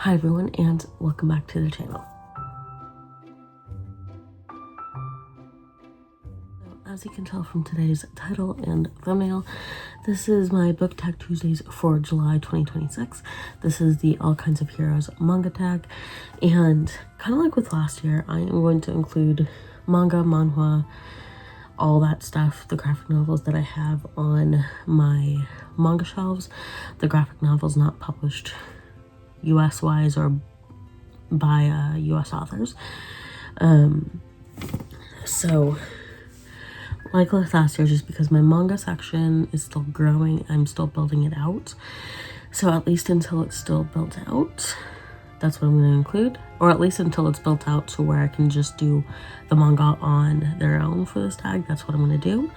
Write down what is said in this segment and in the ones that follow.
Hi everyone, and welcome back to the channel. As you can tell from today's title and thumbnail, this is my Book Tag Tuesdays for July 2026. This is the All Kinds of Heroes manga tag, and kind of like with last year, I am going to include manga, manhwa, all that stuff, the graphic novels that I have on my manga shelves, the graphic novels not published US-wise or by US authors. So like last year, just because my manga section is still growing, I'm still building it out. So at least until it's still built out, that's what I'm going to include. Or at least until it's built out to where I can just do the manga on their own for this tag. That's what I'm going to do.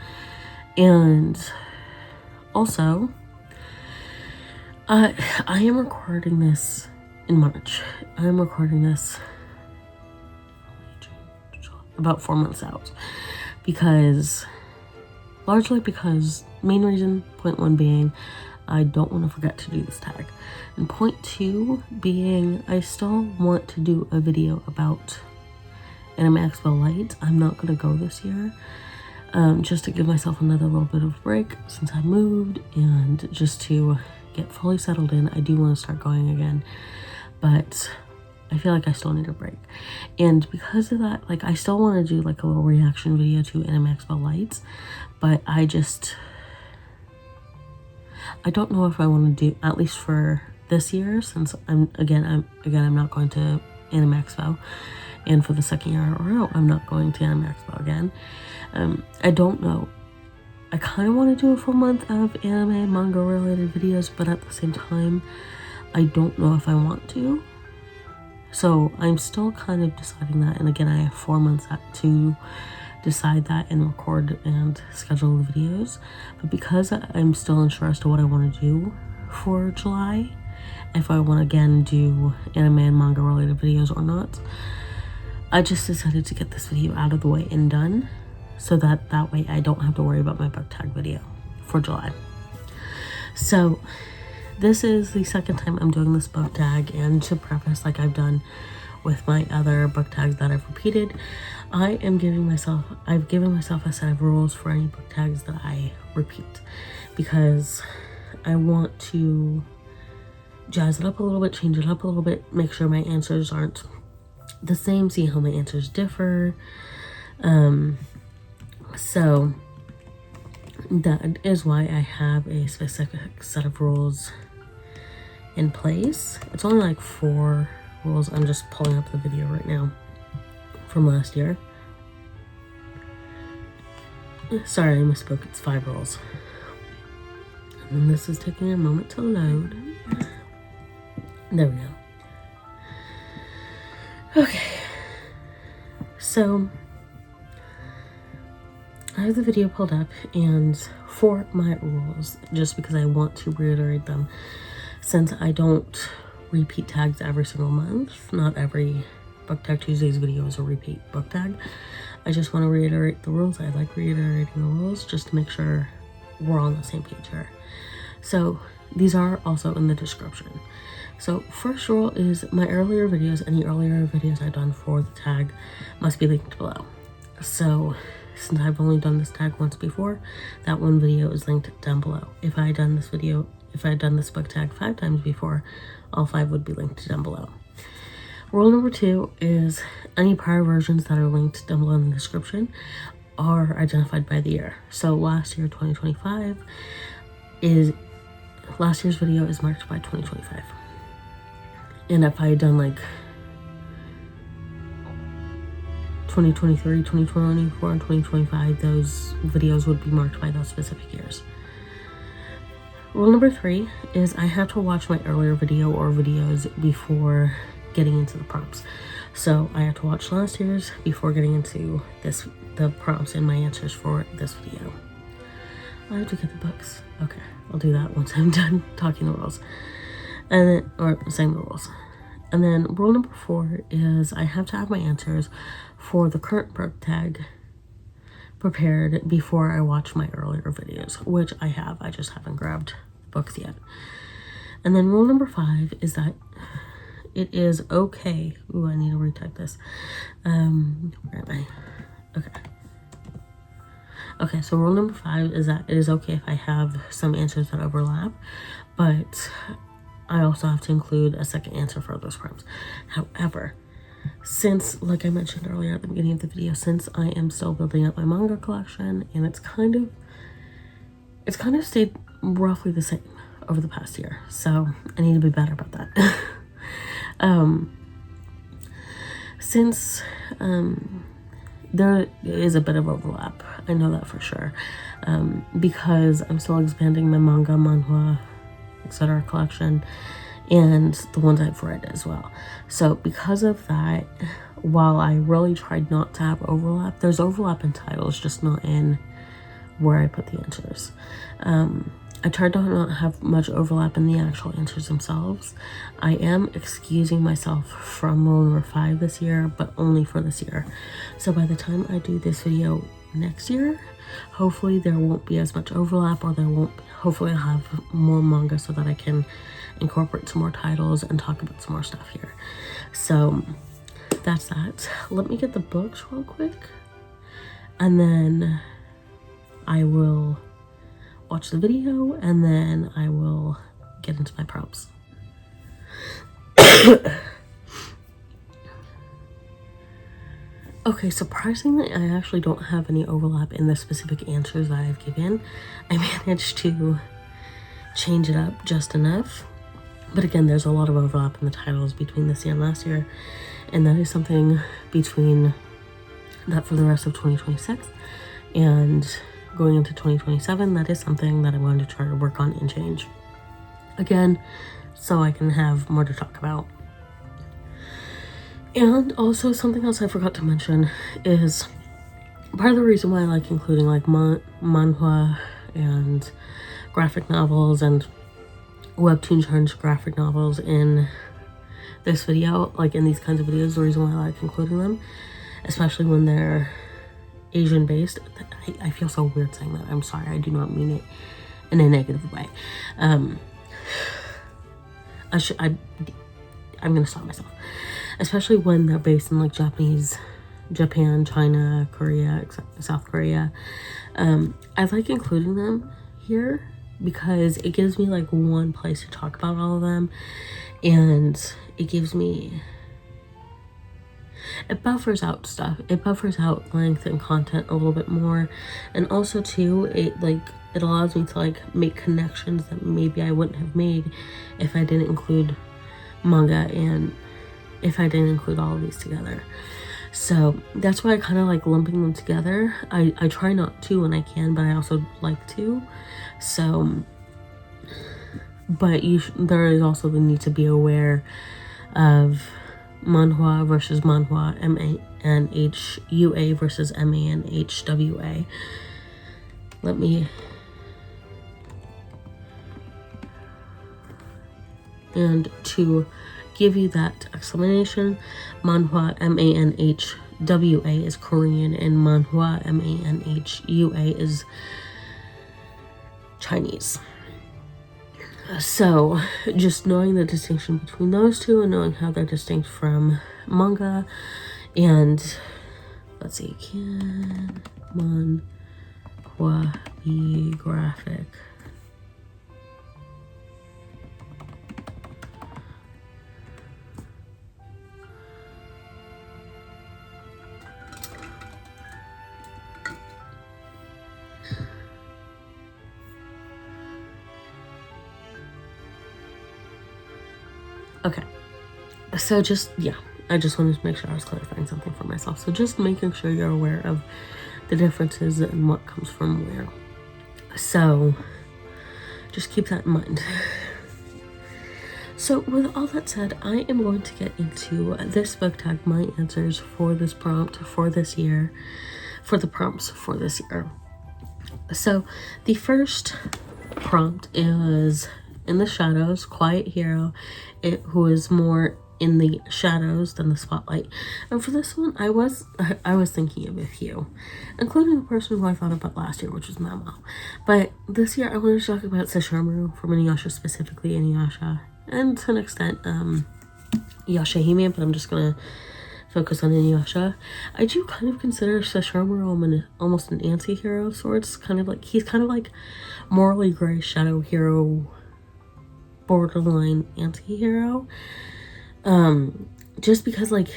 And also, I am recording this in March. I am recording this about 4 months out. Largely because, main reason, point one being, I don't want to forget to do this tag. And point two being, I still want to do a video about Anime Expo Light. I'm not going to go this year, just to give myself another little bit of a break since I moved, and just to get fully settled in. I do want to start going again, but I feel like I still need a break. And because of that, like, I still want to do like a little reaction video to Anime Expo Lights, but I don't know if I want to do, at least for this year, since I'm not going to Anime Expo, and for the second year in a row I'm not going to Anime Expo again. I don't know. I kind of want to do a full month of anime manga related videos, but at the same time I don't know if I want to. So I'm still kind of deciding that, and again, I have 4 months to decide that and record and schedule the videos. But because I'm still unsure as to what I want to do for July, if I want to again do anime and manga related videos or not, I just decided to get this video out of the way and done, so that way I don't have to worry about my book tag video for July. So this is the second time I'm doing this book tag, and to preface, like I've done with my other book tags that I've repeated, I've given myself a set of rules for any book tags that I repeat, because I want to jazz it up a little bit, change it up a little bit, make sure my answers aren't the same, see how my answers differ. So that is why I have a specific set of rules in place. It's only like 4 rules. I'm just pulling up the video right now from last year. Sorry, I misspoke. It's 5 rules. And this is taking a moment to load. There we go. Okay. So I have the video pulled up, and for my rules, just because I want to reiterate them, since I don't repeat tags every single month, not every Book Tag Tuesdays video is a repeat book tag, I just want to reiterate the rules. I like reiterating the rules just to make sure we're on the same page here. So these are also in the description. So first rule is any earlier videos I've done for the tag must be linked below. So since I've only done this tag once before, that one video is linked down below. If I had done this book tag 5 times before, all 5 would be linked down below. Rule number 2 is any prior versions that are linked down below in the description are identified by the year. So last year, 2025, last year's video is marked by 2025. And if I had done like 2023, 2024, and 2025, those videos would be marked by those specific years. Rule number 3 is I have to watch my earlier video or videos before getting into the prompts. So I have to watch last year's before getting into the prompts and my answers for this video. I have to get the books. Okay, I'll do that once I'm done talking the rules. And then, or saying the rules. And then rule number 4 is I have to have my answers for the current book tag prepared before I watch my earlier videos, which I have. I just haven't grabbed the books yet. And then rule number 5 is that it is okay. Ooh, I need to retype this. Where am I? Okay. Okay, so rule number 5 is that it is okay if I have some answers that overlap, but I also have to include a second answer for those prompts. However, since, like I mentioned earlier at the beginning of the video, since I am still building up my manga collection, and it's kind of stayed roughly the same over the past year, so I need to be better about that. Since there is a bit of overlap, I know that for sure, because I'm still expanding my manga, manhwa, etc. collection, and the ones I've read as well. So because of that, while I really tried not to have overlap, there's overlap in titles, just not in where I put the answers. I tried to not have much overlap in the actual answers themselves. I am excusing myself from rule number 5 this year, but only for this year. So by the time I do this video next year, hopefully there won't be as much overlap, or hopefully I'll have more manga so that I can incorporate some more titles and talk about some more stuff here. So that's that. Let me get the books real quick, and then I will watch the video, and then I will get into my prompts. Okay, surprisingly, I actually don't have any overlap in the specific answers that I've given. I managed to change it up just enough. But again, there's a lot of overlap in the titles between this year and last year. And that is something between that for the rest of 2026 and going into 2027, that is something that I'm going to try to work on and change. Again, so I can have more to talk about. And also something else I forgot to mention is part of the reason why I like including like manhwa and graphic novels and webtoon turns graphic novels in this video, like in these kinds of videos, the reason why I like including them, especially when they're Asian based. I feel so weird saying that. I'm sorry, I do not mean it in a negative way. I'm gonna stop myself. Especially when they're based in like Japan, China, Korea, South Korea. I like including them here because it gives me like one place to talk about all of them, and it gives me, it buffers out stuff. It buffers out length and content a little bit more, and also too, it allows me to like make connections that maybe I wouldn't have made if I didn't include manga and if I didn't include all of these together. So that's why I kind of like lumping them together. I try not to when I can, but I also like to. So, but there is also the need to be aware of manhwa versus manhwa, manhua versus manhwa. Let me, and to give you that explanation, manhwa, manhwa is Korean, and manhwa, manhua is Chinese. So just knowing the distinction between those two and knowing how they're distinct from manga, and let's see, can manhwa be graphic? Okay, so just, yeah, I just wanted to make sure I was clarifying something for myself. So just making sure you're aware of the differences and what comes from where. So just keep that in mind. So with all that said, I am going to get into this book tag, my answers for this prompt for this year, for the prompts for this year. So the first prompt is In the Shadows, Quiet Hero, who is more in the shadows than the spotlight. And for this one, I was thinking of a few, including the person who I thought about last year, which was Mamo. But this year, I wanted to talk about Sesshomaru from Inuyasha, specifically Inuyasha, and to an extent, Yasha Hime, but I'm just gonna focus on Inuyasha. I do kind of consider Sesshomaru almost an anti-hero of sorts. He's kind of like morally gray shadow hero, borderline anti-hero. Just because like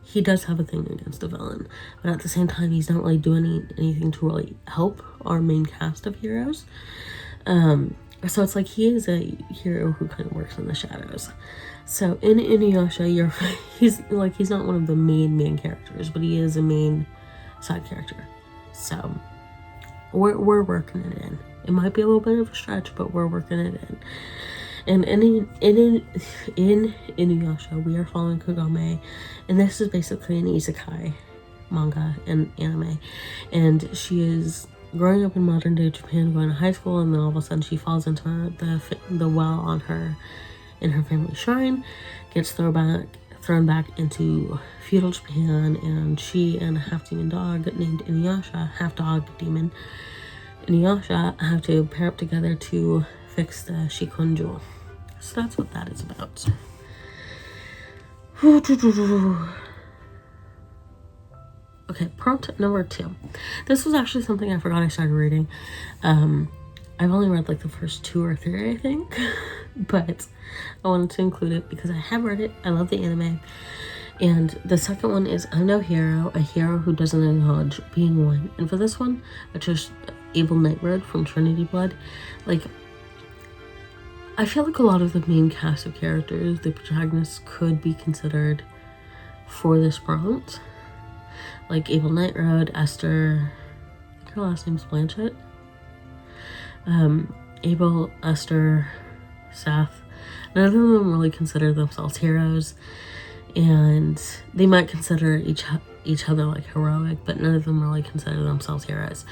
he does have a thing against the villain, but at the same time he's not really doing anything to really help our main cast of heroes. So it's like he is a hero who kind of works in the shadows. So in Inuyasha, he's not one of the main characters, but he is a main side character. So we're working it in. It might be a little bit of a stretch, but we're working it in. And in Inuyasha, we are following Kagome, and this is basically an isekai manga and anime, and she is growing up in modern day Japan, going to high school, and then all of a sudden she falls into the well in her family shrine, gets thrown back into feudal Japan, and she and a half-demon dog named Inuyasha, half-dog demon Inuyasha, have to pair up together to fix the Shikon Jewel. So that's what that is about. Okay, prompt number 2. This was actually something I forgot I started reading. I've only read like the first 2 or 3, I think, but I wanted to include it because I have read it. I love the anime. And the second one is I'm No Hero, a hero who doesn't acknowledge being one. And for this one, I chose Abel Nightroad from Trinity Blood. Like, I feel like a lot of the main cast of characters, the protagonists, could be considered for this prompt. Like Abel Nightroad, Esther, I think her last name's Blanchett. Abel, Esther, Seth. None of them really consider themselves heroes, and they might consider each other like heroic, but none of them really consider themselves heroes,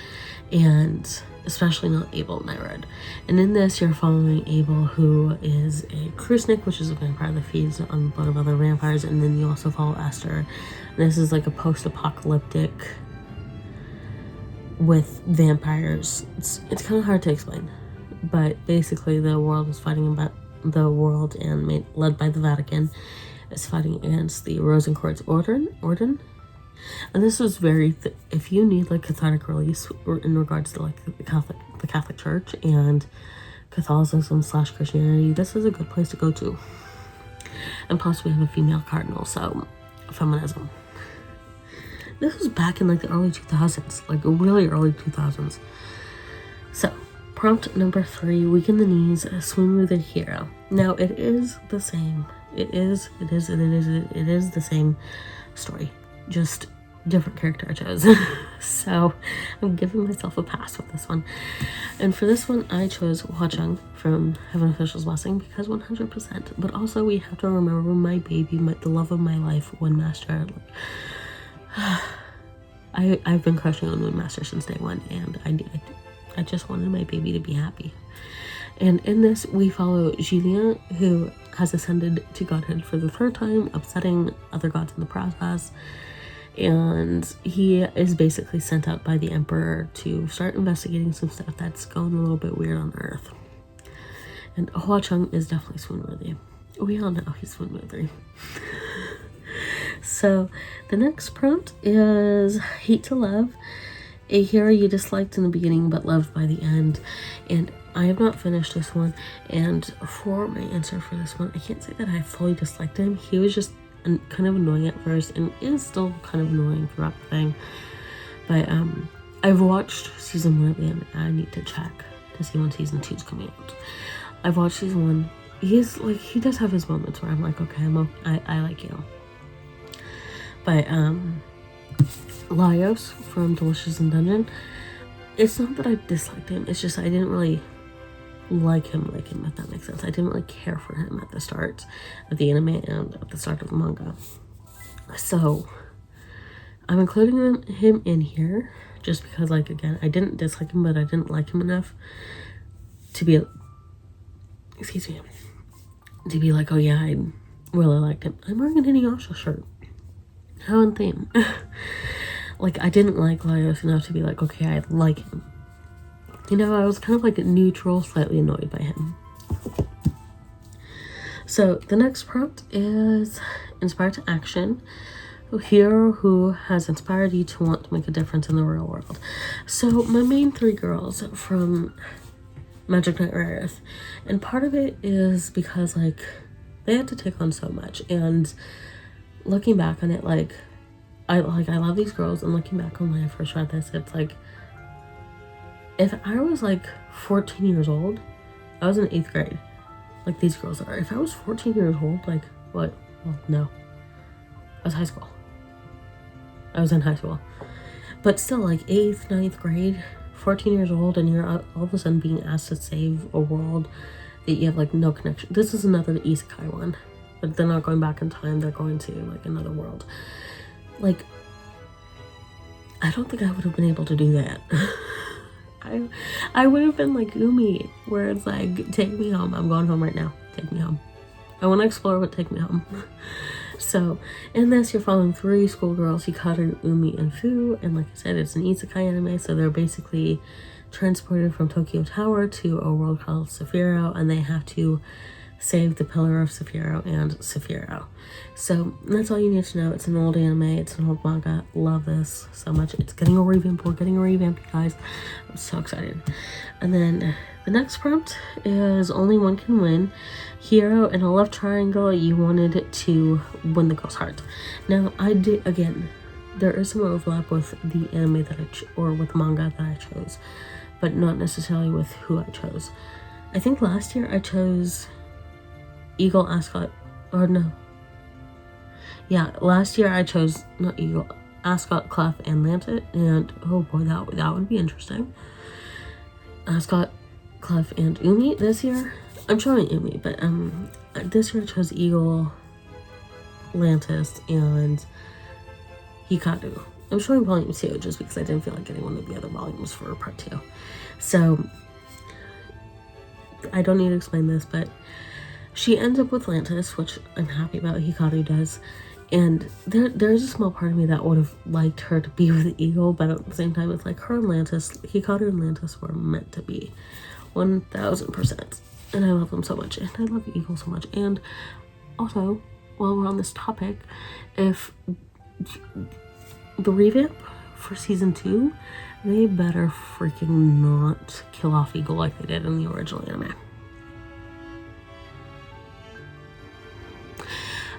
and especially not Abel Nightroad. And in this, you're following Abel, who is a Krusnik, which is a vampire that feeds on the blood of other vampires, and then you also follow Esther. This is like a post-apocalyptic with vampires. It's kind of hard to explain, but basically the world is fighting about the world, and led by the Vatican, is fighting against the Rosencrantz Orden. And this was very if you need like cathartic release in regards to like the Catholic Church and Catholicism / Christianity, this is a good place to go to. And plus we have a female cardinal, so feminism. This was back in like the early 2000s, like really early 2000s. So prompt number 3, weaken the knees, swim with a hero. Now it is the same. It is the same story, just different character I chose. So I'm giving myself a pass with this one. And for this one, I chose Hwa-Chung from Heaven Official's Blessing because 100%. But also we have to remember my baby, the love of my life, Windmaster. I've been crushing on Windmaster since day one, and I just wanted my baby to be happy. And in this, we follow Julien, who has ascended to godhood for the 3rd time, upsetting other gods in the process. And he is basically sent out by the Emperor to start investigating some stuff that's going a little bit weird on Earth. And Hwa-Chung is definitely swoon-worthy. We all know he's swoon-worthy. So the next prompt is Hate to Love, a hero you disliked in the beginning but loved by the end. And I have not finished this one, and for my answer for this one, I can't say that I fully disliked him. He was just kind of annoying at first, and is still kind of annoying throughout the thing. But I've watched season 1 at the end, and I need to check to see when season 2 is coming out. I've watched season 1. He does have his moments where I'm like, okay, I like you. But Laios from Delicious in Dungeon, it's not that I disliked him, it's just I didn't really like him, if that makes sense. I didn't really care for him at the start of the anime and at the start of the manga. So I'm including him in here just because, like, again, I didn't dislike him, but I didn't like him enough to be like, oh yeah, I really liked him. I'm wearing an Inuyasha shirt. How on theme. Like, I didn't like Laios enough to be like, okay, I like him. You know, I was kind of like neutral, slightly annoyed by him. So the next prompt is inspired to action. A hero who has inspired you to want to make a difference in the real world. So my main 3 girls from Magic Knight Rareth, and part of it is because like they had to take on so much, and looking back on it, like I love these girls, and looking back on when I first read this, it's like if I was like 14 years old, I was in 8th grade, like these girls are. If I was 14 years old, like what? Well, no, I was high school. I was in high school, but still, like 8th, 9th grade, 14 years old, and you're all of a sudden being asked to save a world that you have like no connection. This is another isekai one, but they're not going back in time. They're going to like another world. Like, I don't think I would have been able to do that. I would have been like Umi, where it's like, take me home. I'm going home right now. Take me home. I want to explore, but take me home. So in this, you're following 3 schoolgirls, Hikaru, Umi, and Fu, and like I said, it's an isekai anime, so they're basically transported from Tokyo Tower to a world called Saphiro, and they have to save the Pillar of Saphiro and Saphiro. So that's all you need to know. It's an old anime, it's an old manga. Love this so much. It's getting a revamp. We're getting a revamp, you guys. I'm so excited. And then the next prompt is only one can win. Hero in a love triangle, you wanted to win the girl's heart. Now, I did, again, there is some overlap with the anime that or with manga that I chose, but not necessarily with who I chose. I think last year I chose Eagle, Ascot, or no. Yeah, last year I chose, not Eagle, Ascot, Clef, and Lantet, and oh boy, that would be interesting. Ascot, Clef, and Umi. This year, I'm showing Umi, but this year I chose Eagle, Lantis, and Hikaru. I'm showing volume 2 just because I didn't feel like getting one of the other volumes for part 2. So, I don't need to explain this, but she ends up with Lantis, which I'm happy about. Hikaru does. And there's a small part of me that would have liked her to be with Eagle, but at the same time, it's like her and Lantis, Hikaru and Lantis were meant to be 1000%. And I love them so much, and I love Eagle so much. And also, while we're on this topic, if the revamp for season 2, they better freaking not kill off Eagle like they did in the original anime.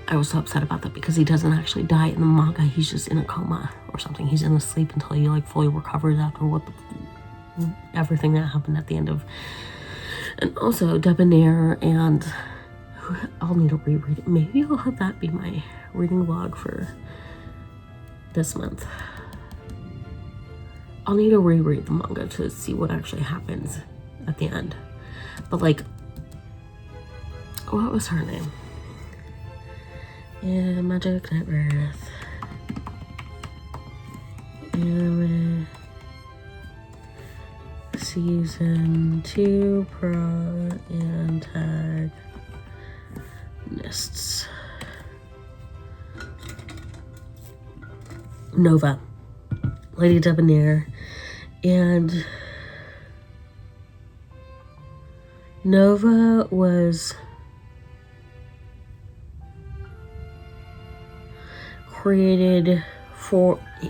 I was so upset about that because he doesn't actually die in the manga. He's just in a coma or something. He's in a sleep until he like fully recovers after everything that happened at the end of. And also Debonair, and I'll need to reread it. Maybe I'll have that be my reading vlog for this month. I'll need to reread the manga to see what actually happens at the end. But like, what was her name? Yeah, Magic Knight Rareth. Anime. Season 2 protagonists. Nova. Lady Debonair. And Nova was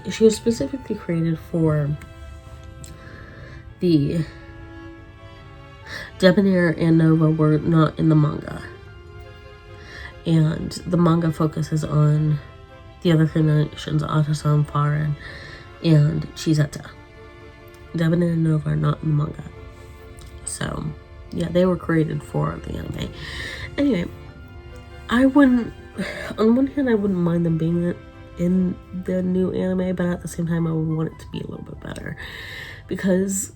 she was specifically created for the Debonair and Nova were not in the manga, and the manga focuses on the other three nations, Atasan, Faran, and Chizeta. Debonair and Nova are not in the manga, so yeah, they were created for the anime. Anyway, on one hand, I wouldn't mind them being in the new anime, but at the same time, I would want it to be a little bit better. Because,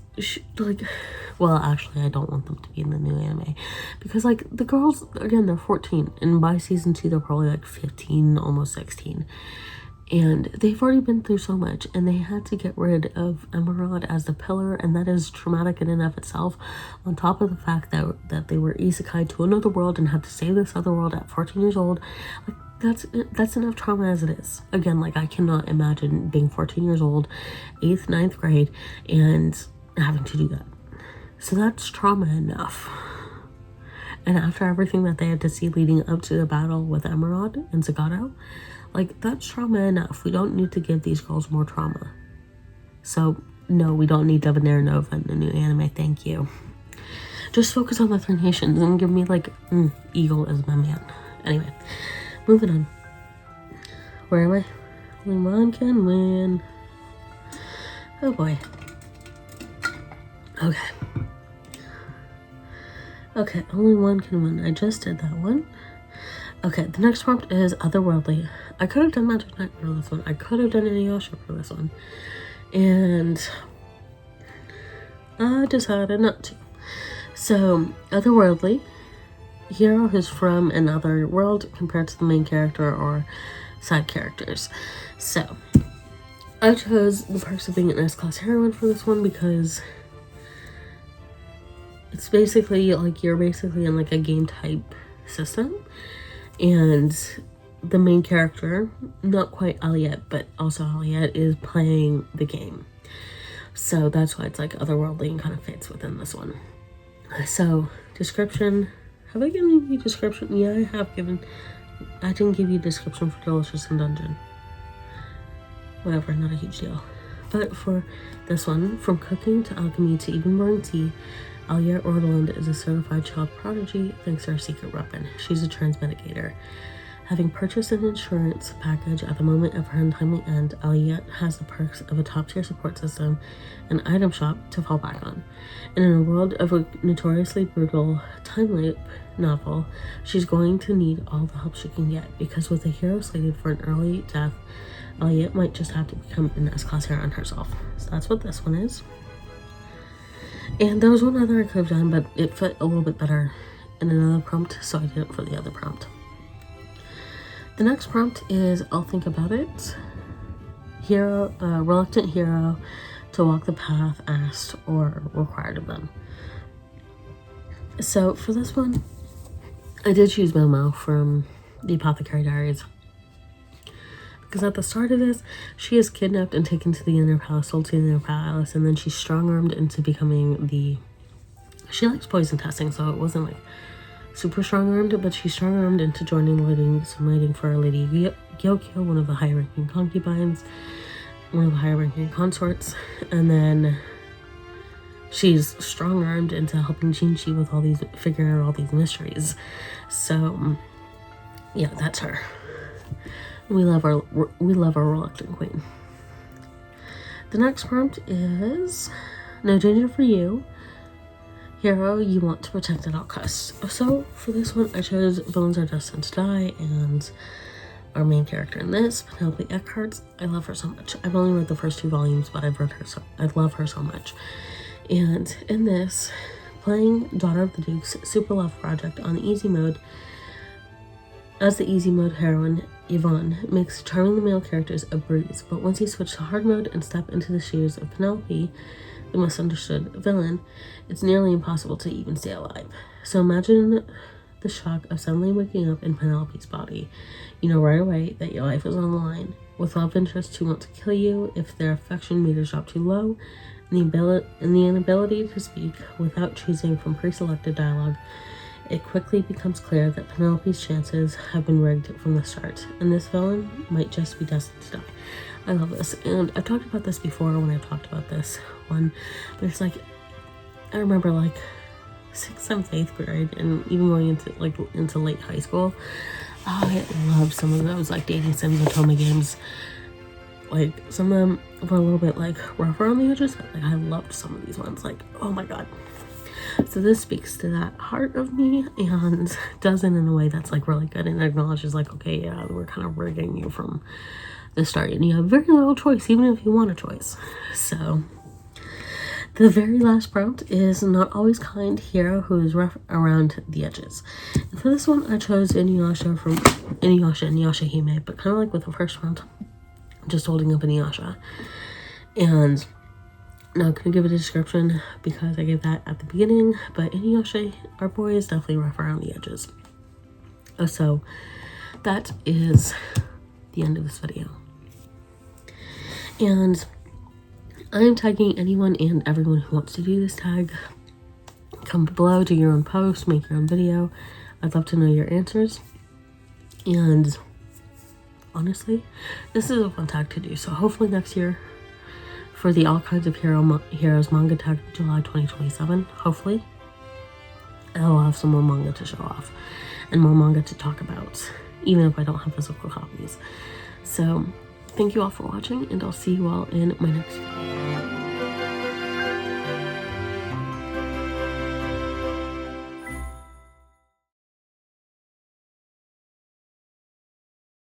well, actually, I don't want them to be in the new anime. Because, like, the girls, again, they're 14. And by season 2, they're probably, like, 15, almost 16. And they've already been through so much. And they had to get rid of Emerald as the pillar. And that is traumatic in and of itself. On top of the fact that they were isekai to another world and had to save this other world at 14 years old. Like, that's enough trauma as it is. Again, like, I cannot imagine being 14 years old, 8th, 9th grade, and having to do that. So that's trauma enough. And after everything that they had to see leading up to the battle with Emerald and Zagato, like, that's trauma enough. We don't need to give these girls more trauma. So, no, we don't need Debonair Nova in the new anime. Thank you. Just focus on the three nations and give me, like, Eagle is my man. Anyway, moving on. Where am I? Only one can win. Oh boy. Okay. Okay, only one can win. I just did that one. Okay, the next prompt is Otherworldly. I could have done Magic Knight for this one. I could have done Inuyasha for this one. And I decided not to. So, Otherworldly. Hero who's from another world compared to the main character or side characters. So, I chose the perks of being an S-class heroine for this one because it's basically like you're basically in like a game type system, and the main character, not quite Aliette, but also Aliette, is playing the game. So that's why it's like otherworldly and kind of fits within this one. So, description. Have I given you description? Yeah, I have given. I didn't give you description for Delicious and Dungeon. Whatever, not a huge deal. But for this one, from cooking to alchemy to even brewing tea, Aliette Ordeland is a certified child prodigy thanks to her secret weapon. She's a transmedicator. Having purchased an insurance package at the moment of her untimely end, Aliette has the perks of a top-tier support system, an item shop to fall back on. And in a world of a notoriously brutal time loop novel, she's going to need all the help she can get, because with a hero slated for an early death, Aliette might just have to become an S-class heroine herself. So that's what this one is. And there was one other I could have done, but it fit a little bit better in another prompt, so I did it for the other prompt. The next prompt is I'll think about it. Hero, reluctant hero to walk the path asked or required of them. So for this one, I did choose Momo from the Apothecary Diaries. Because at the start of this, she is kidnapped and taken to the inner palace, sold to the inner palace, and then she's strong-armed into becoming the... She likes poison testing, so it wasn't like super strong-armed, but she's strong-armed into joining the waiting for Lady Gyokyo, one of the high-ranking concubines, one of the high-ranking consorts, and then she's strong-armed into helping Jinchi with all these, figuring out all these mysteries. So, yeah, that's her. We love our reluctant queen. The next prompt is no danger for you. Hero you want to protect at all costs. So for this one, I chose Villains Are Destined to Die, and our main character in this, Penelope Eckhart. I love her so much. I've only read the first 2 volumes, but I've read her so I love her so much. And in this, playing Daughter of the Duke's Super Love Project on easy mode, as the easy mode heroine, Yvonne makes charming the male characters a breeze, but once you switch to hard mode and step into the shoes of Penelope, the misunderstood villain, it's nearly impossible to even stay alive. So imagine the shock of suddenly waking up in Penelope's body. You know right away that your life is on the line, with love interests who want to kill you if their affection meters drop too low, and the inability to speak without choosing from pre-selected dialogue. It quickly becomes clear that Penelope's chances have been rigged from the start, and this villain might just be destined to die. I love this, and I've talked about this before when I've talked about this one, but it's like, I remember like 6th, 7th, 8th grade, and even going into late high school, I loved some of those like dating sims and Toma games. Like, some of them were a little bit like rougher on the edges, but like I loved some of these ones, like, oh my god. So this speaks to that heart of me and does it in a way that's like really good and acknowledges like, okay, yeah, we're kind of rigging you from the start and you have very little choice, even if you want a choice. So the very last prompt is not always kind hero who is rough around the edges. And for this one, I chose Inuyasha from Inuyasha Hime, but kind of like with the first prompt, just holding up Inuyasha. And not gonna give a description because I gave that at the beginning, but Inuyasha, our boy, is definitely rough around the edges. So that is the end of this video. And I'm tagging anyone and everyone who wants to do this tag comment below, do your own post, make your own video. I'd love to know your answers. And honestly, this is a fun tag to do. So hopefully next year for the All Kinds of Heroes manga tag, July 2027, hopefully I'll have some more manga to show off and more manga to talk about, even if I don't have physical copies. So thank you all for watching, and I'll see you all in my next video.